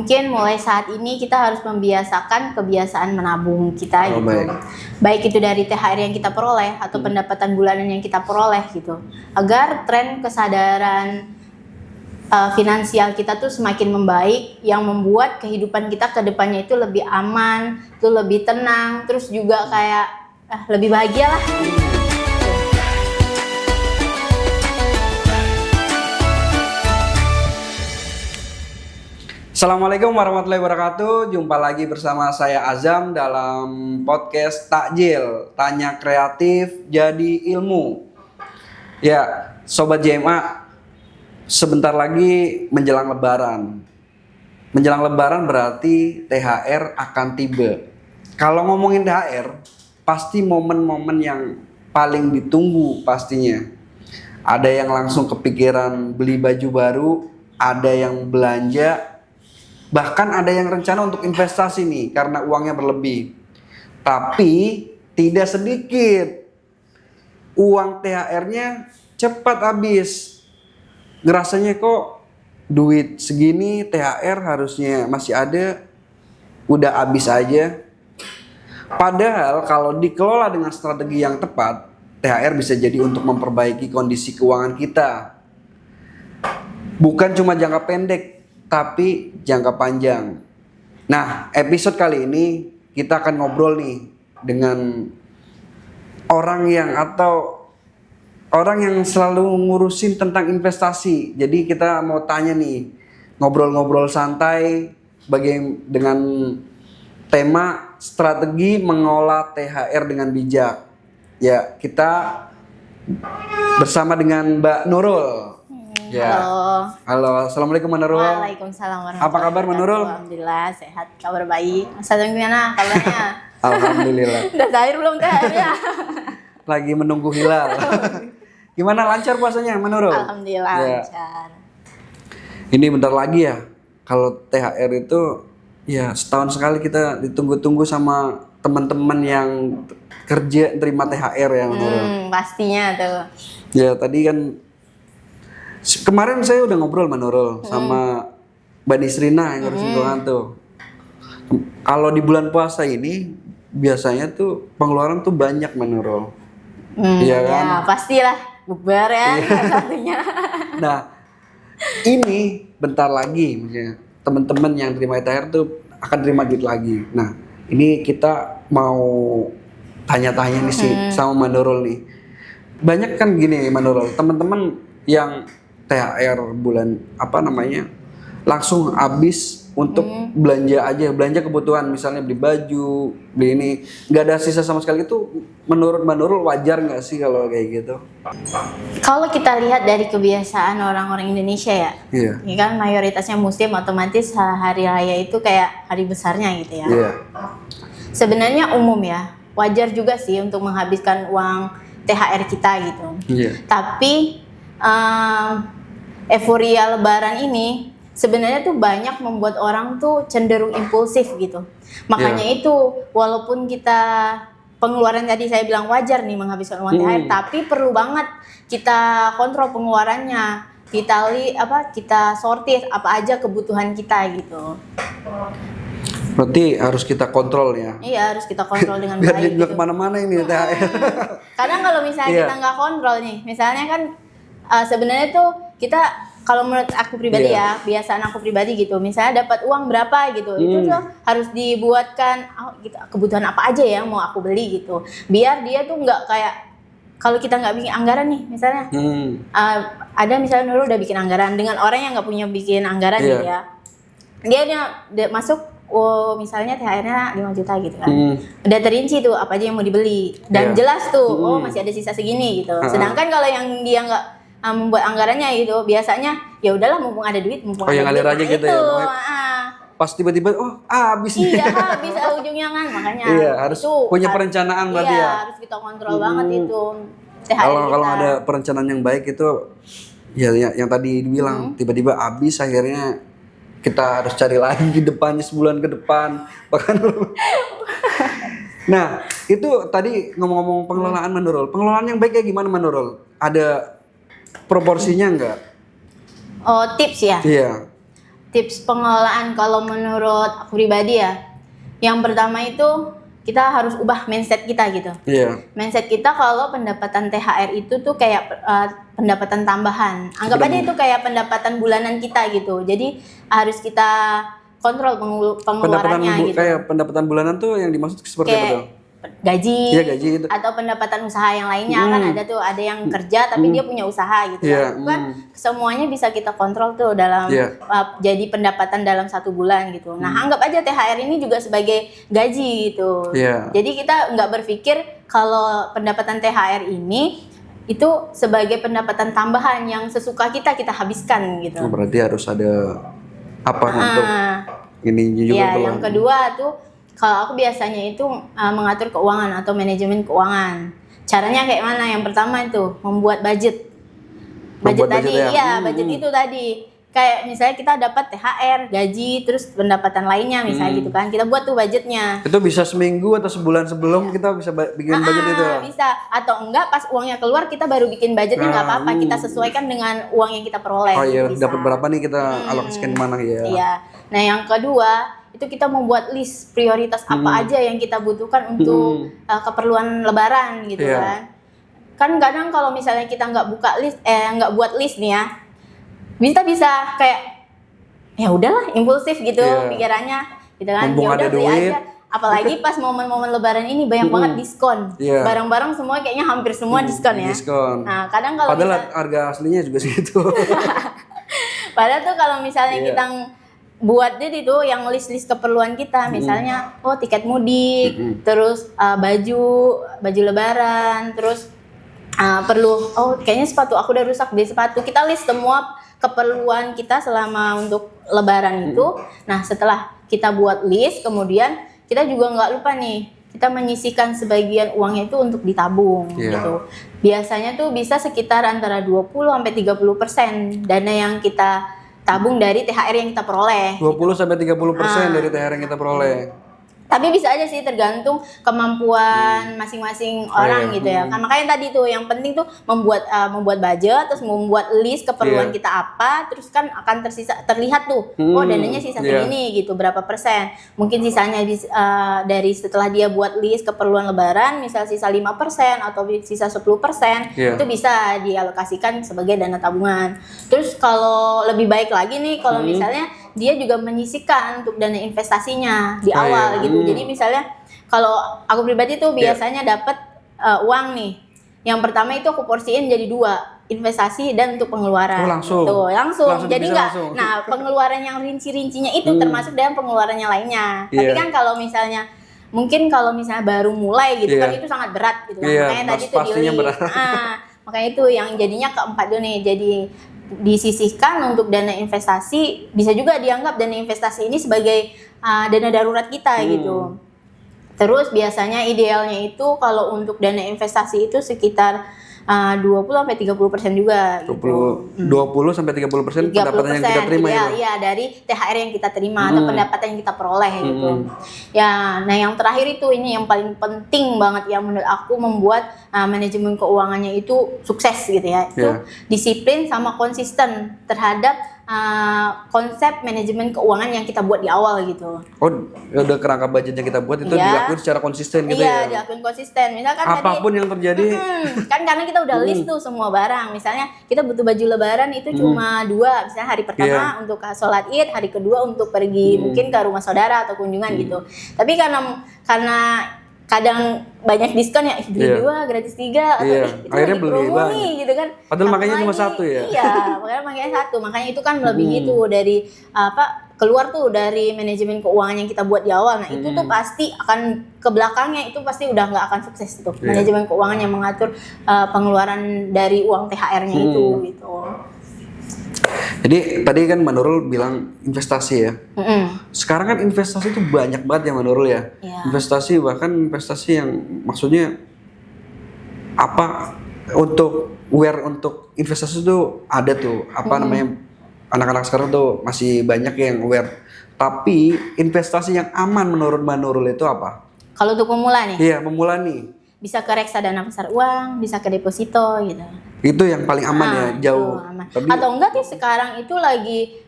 Mungkin mulai saat ini kita harus membiasakan kebiasaan menabung kita gitu. Baik itu dari THR yang kita peroleh atau pendapatan bulanan yang kita peroleh gitu. Agar tren kesadaran finansial kita tuh semakin membaik, yang membuat kehidupan kita ke depannya itu lebih aman, tuh lebih tenang, terus juga kayak lebih bahagia lah. Assalamualaikum warahmatullahi wabarakatuh. Jumpa lagi bersama saya Azam dalam podcast Takjil, Tanya Kreatif Jadi Ilmu. Ya, Sobat JMA, sebentar lagi menjelang Lebaran. Menjelang Lebaran berarti THR akan tiba. Kalau ngomongin THR, pasti momen-momen yang paling ditunggu pastinya. Ada yang langsung kepikiran beli baju baru, ada yang belanja, bahkan ada yang rencana untuk investasi nih karena uangnya berlebih. Tapi tidak sedikit uang THR-nya cepat habis. Ngerasanya kok duit segini THR harusnya masih ada, udah habis aja. Padahal kalau dikelola dengan strategi yang tepat, THR bisa jadi untuk memperbaiki kondisi keuangan kita. Bukan cuma jangka pendek, tapi jangka panjang. Nah, episode kali ini kita akan ngobrol nih dengan orang yang selalu ngurusin tentang investasi. Jadi kita mau tanya nih, ngobrol-ngobrol santai dengan tema strategi mengolah THR dengan bijak. Ya, kita bersama dengan Mbak Nurul. Ya. Halo, assalamualaikum Mbak Nurul. Waalaikumsalam warahmatullahi wabarakatuh. Apa kabar Mbak Nurul? Alhamdulillah sehat, kabar baik. Assalamualaikum, gimana kabarnya? Alhamdulillah. Udah cair belum THR-nya? Lagi menunggu hilal. Gimana, lancar puasanya Mbak Nurul? Alhamdulillah ya. Lancar. Ini bentar lagi ya. Kalau THR itu ya setahun sekali kita ditunggu-tunggu sama teman-teman yang kerja terima THR ya Mbak Nurul. Pastinya tuh. Ya tadi kan kemarin saya udah ngobrol Mbak Nurul sama Mbak Nisrina yang ngurusin keuangan tuh. Kalau di bulan puasa ini biasanya tuh pengeluaran tuh banyak Mbak Nurul. Iya kan? Ya pastilah bubar ya satunya. Nah, ini bentar lagi misalnya teman-teman yang terima THR tuh akan terima duit lagi. Nah, ini kita mau tanya-tanya nih sih sama Mbak Nurul nih. Banyak kan gini Mbak Nurul, teman-teman yang THR bulan langsung habis untuk belanja kebutuhan, misalnya beli baju, beli ini, nggak ada sisa sama sekali. Itu menurut Mbak Nurul wajar nggak sih kalau kayak gitu? Kalau kita lihat dari kebiasaan orang-orang Indonesia ya, Iya. ya kan mayoritasnya Muslim, otomatis hari raya itu kayak hari besarnya gitu ya. Iya. Sebenarnya umum ya, wajar juga sih untuk menghabiskan uang THR kita gitu. Iya. Tapi euforia Lebaran ini sebenarnya tuh banyak membuat orang tuh cenderung impulsif gitu. Makanya itu walaupun kita pengeluaran tadi saya bilang wajar nih menghabiskan uang THR, tapi perlu banget kita kontrol pengeluarannya. Kita sortir apa aja kebutuhan kita gitu. Berarti harus kita kontrol ya. Iya, harus kita kontrol dengan Biar baik. dia Gitu. kemana-mana ini THR. Kadang kalau misalnya kita nggak kontrol nih, misalnya kan sebenarnya tuh kita, kalau menurut aku pribadi ya, kebiasaan aku pribadi gitu, misalnya dapat uang berapa gitu, itu tuh harus dibuatkan gitu, kebutuhan apa aja ya mau aku beli gitu, biar dia tuh nggak kayak kalau kita nggak bikin anggaran nih, misalnya ada misalnya Nurul udah bikin anggaran dengan orang yang nggak punya bikin anggaran gitu ya, dia masuk misalnya THR-nya 5 juta gitu kan, udah terinci tuh apa aja yang mau dibeli dan jelas tuh masih ada sisa segini gitu. Sedangkan kalau yang dia nggak membuat anggarannya gitu, biasanya ya udahlah mumpung ada duit, yang ngalir aja gitu itu, ya. Pas tiba-tiba habis nih. Iya, habis ujungnya kan, makanya harus itu punya perencanaan berarti ya. Harus kita kontrol banget itu. Kalau ada perencanaan yang baik itu ya yang tadi dibilang tiba-tiba habis, akhirnya kita harus cari lagi di depannya sebulan ke depan bahkan. Nah, itu tadi ngomong-ngomong pengelolaan Mbak Nurul. Pengelolaan yang baik kayak gimana Mbak Nurul? Ada proporsinya enggak? Oh, tips ya? Iya. tips pengelolaan kalau menurut aku pribadi ya, yang pertama itu kita harus ubah mindset kita gitu. Iya. Mindset kita kalau pendapatan THR itu tuh kayak pendapatan tambahan. Anggap aja itu kayak pendapatan bulanan kita gitu. Jadi harus kita kontrol pengeluarannya gitu. Kayak pendapatan bulanan tuh yang dimaksud seperti apa tuh? Gaji, Iya, gaji itu. atau pendapatan usaha yang lainnya kan ada yang kerja tapi dia punya usaha gitu kan semuanya bisa kita kontrol tuh dalam jadi pendapatan dalam 1 bulan gitu. Nah anggap aja THR ini juga sebagai gaji gitu. Jadi kita nggak berpikir kalau pendapatan THR ini itu sebagai pendapatan tambahan yang sesuka kita habiskan gitu. Oh, berarti harus ada apa untuk ini juga. Ya, yang kedua tuh kalau aku biasanya itu mengatur keuangan atau manajemen keuangan. Caranya kayak mana? Yang pertama itu membuat budget. Budget tadi, budget itu tadi. Kayak misalnya kita dapat THR, gaji, terus pendapatan lainnya misalnya gitu kan. Kita buat tuh budgetnya. Itu bisa seminggu atau sebulan sebelum kita bisa bikin budget itu. Bisa. Atau enggak pas uangnya keluar kita baru bikin budgetnya, nggak apa-apa. Kita sesuaikan dengan uang yang kita peroleh. Oh iya, dapat berapa nih kita alokasikan mana ya. Iya. Nah yang kedua itu kita membuat list prioritas apa aja yang kita butuhkan untuk keperluan lebaran gitu kan. Kan kadang kalau misalnya kita nggak buat list nih ya, bisa kayak ya udahlah impulsif gitu pikirannya gitu kan. Ya udah beli aja. Apalagi pas momen-momen lebaran ini banyak banget diskon. Barang-barang semua kayaknya hampir semua diskon ya. Nah, kadang kalau padahal harga aslinya juga segitu. Padahal tuh kalau misalnya kita buat jadi tuh yang list-list keperluan kita, misalnya tiket mudik, terus baju lebaran, terus perlu kayaknya sepatu aku udah rusak, beli sepatu. Kita list semua keperluan kita selama untuk lebaran itu. Nah setelah kita buat list, kemudian kita juga nggak lupa nih, kita menyisihkan sebagian uangnya itu untuk ditabung gitu. Biasanya tuh bisa sekitar antara 20-30% dana yang kita tabung dari THR yang kita peroleh. 20-30% dari THR yang kita peroleh. Tapi bisa aja sih tergantung kemampuan masing-masing orang gitu ya. Kan makanya tadi tuh yang penting tuh membuat budget, terus membuat list keperluan kita apa, terus kan akan terlihat tuh, dananya sisa segini gitu, berapa persen. Mungkin sisanya dari setelah dia buat list keperluan lebaran, misal sisa 5% atau sisa 10%, itu bisa dialokasikan sebagai dana tabungan. Terus kalau lebih baik lagi nih, kalau misalnya dia juga menyisihkan untuk dana investasinya di awal gitu. Jadi misalnya kalau aku pribadi tuh biasanya dapat uang nih. Yang pertama itu aku porsiin jadi 2, investasi dan untuk pengeluaran. Langsung. Tuh, langsung. Jadi enggak. Nah, pengeluaran yang rinci-rincinya itu termasuk dalam pengeluarannya lainnya. Tapi kan kalau misalnya baru mulai gitu kan itu sangat berat gitu kan. Makanya tadi tuh makanya itu yang jadinya keempat tuh nih. Jadi disisihkan untuk dana investasi, bisa juga dianggap dana investasi ini sebagai dana darurat kita gitu. Terus biasanya idealnya itu kalau untuk dana investasi itu sekitar 20-30% juga gitu. 20-30% pendapatan yang kita terima ya? Iya, dari THR yang kita terima atau pendapatan yang kita peroleh gitu. Ya, nah yang terakhir itu ini yang paling penting banget yang menurut aku membuat manajemen keuangannya itu sukses gitu ya. Itu disiplin sama konsisten terhadap konsep manajemen keuangan yang kita buat di awal gitu. Oh, udah kerangka budget yang kita buat itu dilakuin secara konsisten gitu ya? Iya, dilakuin konsisten. Misalkan apapun yang terjadi. Kan karena kita udah list tuh semua barang. Misalnya kita butuh baju lebaran itu cuma 2. Misalnya hari pertama untuk sholat id, hari kedua untuk pergi mungkin ke rumah saudara atau kunjungan gitu. Tapi karena kadang banyak diskon ya, beli 2 gratis 3 atau itu akhirnya lagi promo nih gitu kan. Padahal makanya cuma 1 ya. Iya, makanya 1. Makanya itu kan melebihi tuh dari keluar tuh dari manajemen keuangan yang kita buat di awal. Nah, itu tuh pasti akan ke belakangnya itu pasti udah nggak akan sukses tuh. Manajemen keuangan yang mengatur pengeluaran dari uang THR-nya itu gitu. Jadi tadi kan Mbak Nurul bilang investasi ya. Sekarang kan investasi itu banyak banget ya Mbak Nurul ya. Investasi, bahkan investasi yang maksudnya apa, untuk investasi itu ada tuh namanya, anak-anak sekarang tuh masih banyak yang aware. Tapi investasi yang aman menurut Mbak Nurul itu apa? Kalau untuk pemula nih? Iya, pemula nih. Bisa ke reksadana pasar uang, bisa ke deposito gitu. Itu yang paling aman ya, jauh. Aman. Atau enggak sih sekarang itu lagi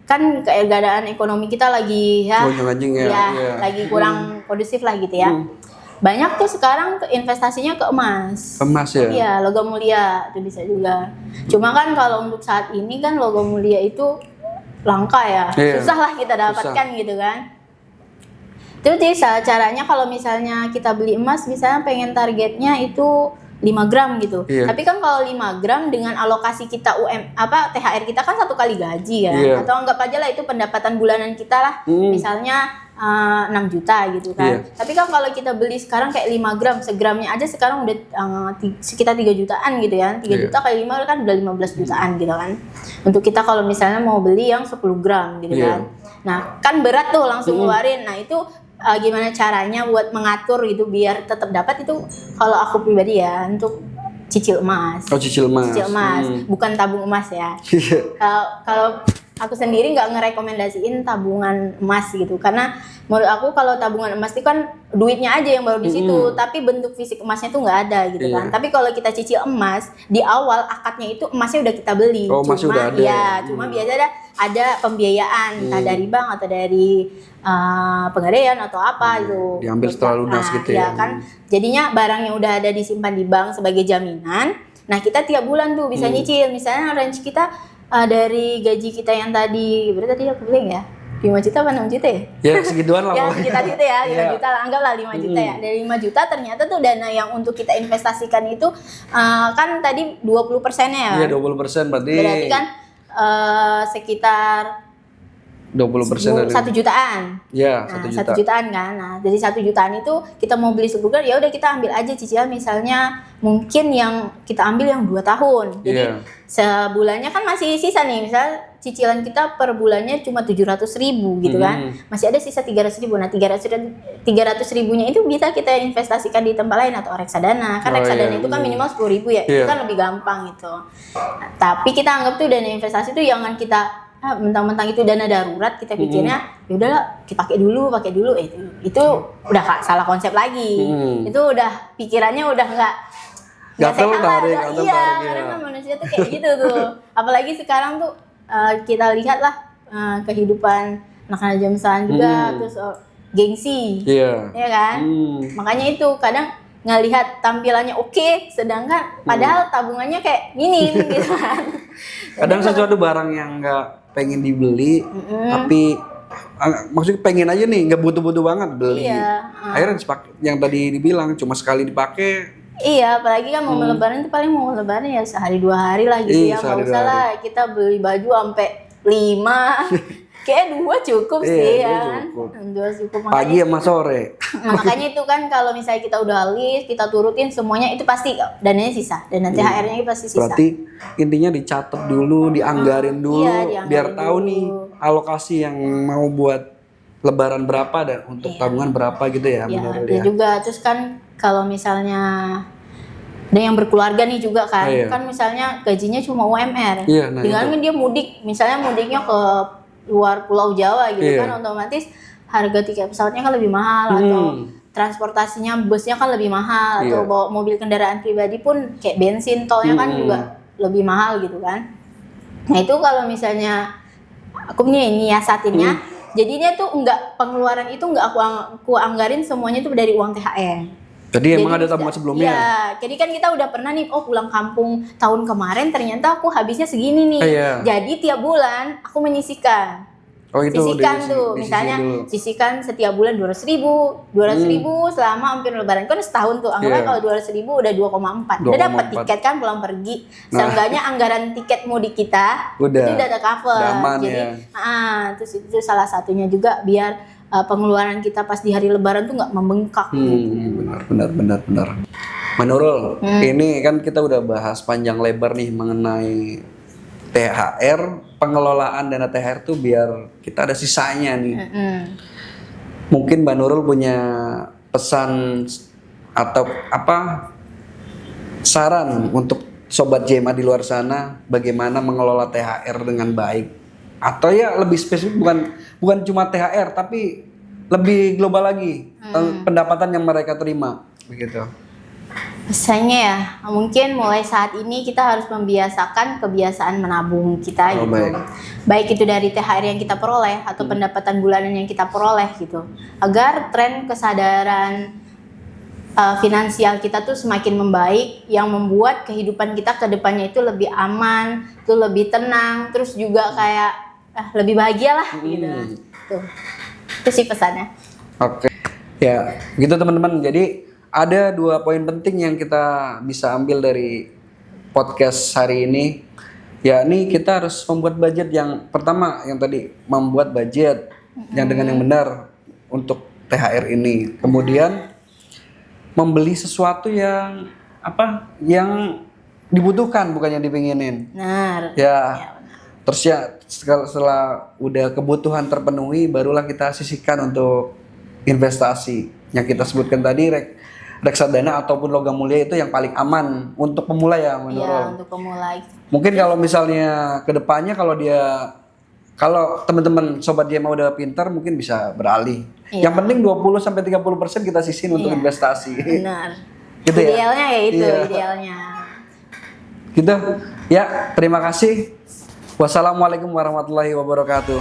kan keadaan ekonomi kita lagi Gonjang-ganjing ya, iya. lagi kurang kondusif lah gitu ya. Banyak tuh sekarang investasinya ke emas. Emas ya. Iya, logam mulia itu bisa juga. Cuma kan kalau untuk saat ini kan logam mulia itu langka ya. Iya. Susah lah kita dapatkan gitu kan. Itu bisa caranya kalau misalnya kita beli emas misalnya pengen targetnya itu 5 gram gitu. Iya. Tapi kan kalau 5 gram dengan alokasi kita THR kita kan 1 kali gaji ya. Iya. Atau anggap aja lah itu pendapatan bulanan kita lah. Misalnya 6 juta gitu kan. Iya. Tapi kan kalau kita beli sekarang kayak 5 gram, segramnya aja sekarang udah sekitar 3 jutaan gitu ya. 3 Iya. juta kali 5 kan udah 15 jutaan gitu kan. Untuk kita kalau misalnya mau beli yang 10 gram gitu Iya. kan. Nah, kan berat tuh langsung ngeluarin. Nah, itu gimana caranya buat mengatur gitu biar tetap dapat itu kalau aku pribadi ya untuk cicil emas. Oh, cicil emas. Cicil emas, bukan tabung emas ya. Iya. Kalau aku sendiri nggak ngerekomendasiin tabungan emas gitu karena menurut aku kalau tabungan emas itu kan duitnya aja yang baru di situ tapi bentuk fisik emasnya tuh nggak ada gitu kan. Tapi kalau kita cicil emas di awal akadnya itu emasnya udah kita beli. Oh, emasnya udah ada. Ya, cuma biasanya ada pembiayaan entah dari bank atau dari pegadaian atau apa itu. Diambil setelah lunas gitu ya. Kan jadinya barang yang udah ada disimpan di bank sebagai jaminan. Nah, kita tiap bulan tuh bisa nyicil. Misalnya range kita dari gaji kita yang tadi berarti tadi aku bilang ya 5 juta apa 6 juta ya? Ya segituan lah. Ya sekitar itu ya 5 Iya. juta lah, anggaplah 5 juta ya. Dari 5 juta ternyata tuh dana yang untuk kita investasikan itu kan tadi 20%-nya ya. Iya, 20% berarti. Berarti kan sekitar 20% dari 1 jutaan. Ya, Nah, 1 1 juta. jutaan kan. Nah, dari 1 jutaan itu kita mau beli 10 gram ya udah kita ambil aja cicilan misalnya mungkin yang kita ambil yang 2 tahun. Jadi Iya. sebulannya kan masih sisa nih. Misal cicilan kita per bulannya cuma 700.000 gitu kan. Masih ada sisa 300.000. Nah, 300 ribunya itu bisa kita investasikan di tempat lain atau reksadana. Kan Oh, reksadana iya. itu kan minimal 10.000 ya. Iya. Itu kan lebih gampang gitu. Nah, tapi kita anggap tuh dana investasi tuh jangan kita mentang-mentang itu dana darurat kita pikirnya ya udahlah pakai dulu itu udah salah konsep lagi. Itu udah pikirannya udah nggak Gatel sehat lah. tarik, gatel Iya, tarik, karena iya. kan manusia tuh kayak gitu tuh. Apalagi sekarang tuh kita lihat lah kehidupan anak-anak zaman sekarang juga terus gengsi, Iya. ya kan? Makanya itu kadang ngelihat tampilannya oke, sedangkan padahal tabungannya kayak minim gitu kan. Kadang sesuatu barang yang nggak pengen dibeli, tapi maksudnya pengen aja nih, nggak butuh-butuh banget beli. Iya, Akhirnya yang tadi dibilang cuma sekali dipakai. Iya, apalagi kan mau lebaran itu paling mau lebaran ya sehari 2 hari lah gitu Iya, ya. Nggak sehari, usah 2 lah kita beli baju sampai 5. Kayak 2 cukup Iya, sih 2 ya kan. cukup. 2 cukup. Pagi sama sore. Makanya itu kan kalau misalnya kita udah list, kita turutin semuanya itu pasti dananya sisa. Dana THR-nya itu pasti sisa. Berarti intinya dicatat dulu, dianggarin dulu, Iya, dianggarin biar tahu dulu. nih alokasi yang mau buat lebaran berapa dan untuk tabungan berapa gitu ya, Ya, menurut dia ya. juga terus kan kalau misalnya ada yang berkeluarga nih juga kan, Oh, iya. kan misalnya gajinya cuma UMR, Iya, nah dengan dia mudik, misalnya mudiknya ke luar Pulau Jawa gitu Iya. kan, otomatis harga tiket pesawatnya kan lebih mahal atau transportasinya busnya kan lebih mahal atau Iya. bawa mobil kendaraan pribadi pun kayak bensin tolnya kan juga lebih mahal gitu kan. Nah itu kalau misalnya aku nih nyiasatinnya, jadinya tuh enggak pengeluaran itu enggak aku anggarin semuanya tuh dari uang THR. Jadi emang Jadi ada tabungan sebelumnya? Iya, jadi kan kita udah pernah nih, oh pulang kampung tahun kemarin ternyata aku habisnya segini nih. Iya. Jadi tiap bulan aku menyisihkan. Oh itu Sisihkan tuh, disisihin misalnya dulu. sisihkan setiap bulan 200.000 selama hampir lebaran. Kan setahun tuh, anggapnya Iya. kalau 200.000 udah 2,4. Udah dapat 2,4. tiket kan pulang pergi. Seenggaknya anggaran tiket mudik kita Udah. itu udah ada cover. Udah aman Jadi, ya. terus itu salah satunya juga biar pengeluaran kita pas di hari lebaran tuh nggak membengkak. Benar. Menurul, ini kan kita udah bahas panjang lebar nih mengenai THR, pengelolaan dana THR tuh biar kita ada sisanya nih. Mungkin Mbak Nurul punya pesan atau apa saran untuk sobat JMA di luar sana bagaimana mengelola THR dengan baik? Atau ya lebih spesifik bukan cuma THR tapi lebih global lagi pendapatan yang mereka terima begitu. Pesannya ya, mungkin mulai saat ini kita harus membiasakan kebiasaan menabung kita Oh, gitu. Baik itu dari THR yang kita peroleh atau pendapatan bulanan yang kita peroleh gitu. Agar tren kesadaran finansial kita tuh semakin membaik, yang membuat kehidupan kita ke depannya itu lebih aman, tuh lebih tenang, terus juga kayak lebih bahagia lah gitu. Tuh. Itu sih pesannya. Oke. Ya, gitu teman-teman. Jadi ada 2 poin penting yang kita bisa ambil dari podcast hari ini. Ya, ini kita harus membuat budget yang pertama, yang tadi membuat budget yang dengan yang benar untuk THR ini. Kemudian membeli sesuatu yang yang dibutuhkan bukan yang dipinginin. Benar. Ya. Terus ya setelah udah kebutuhan terpenuhi, barulah kita sisihkan untuk investasi yang kita sebutkan tadi, reksadana ataupun logam mulia itu yang paling aman untuk pemula ya menurut. Iya, untuk pemula. Mungkin kalau misalnya kedepannya kalau teman-teman sobat JMA udah pintar mungkin bisa beralih. Iya. Yang penting 20-30% kita sisihin untuk investasi. Benar. Gitu ya? Idealnya ya itu, Iya. idealnya. Gitu. Ya, terima kasih. Wassalamualaikum warahmatullahi wabarakatuh.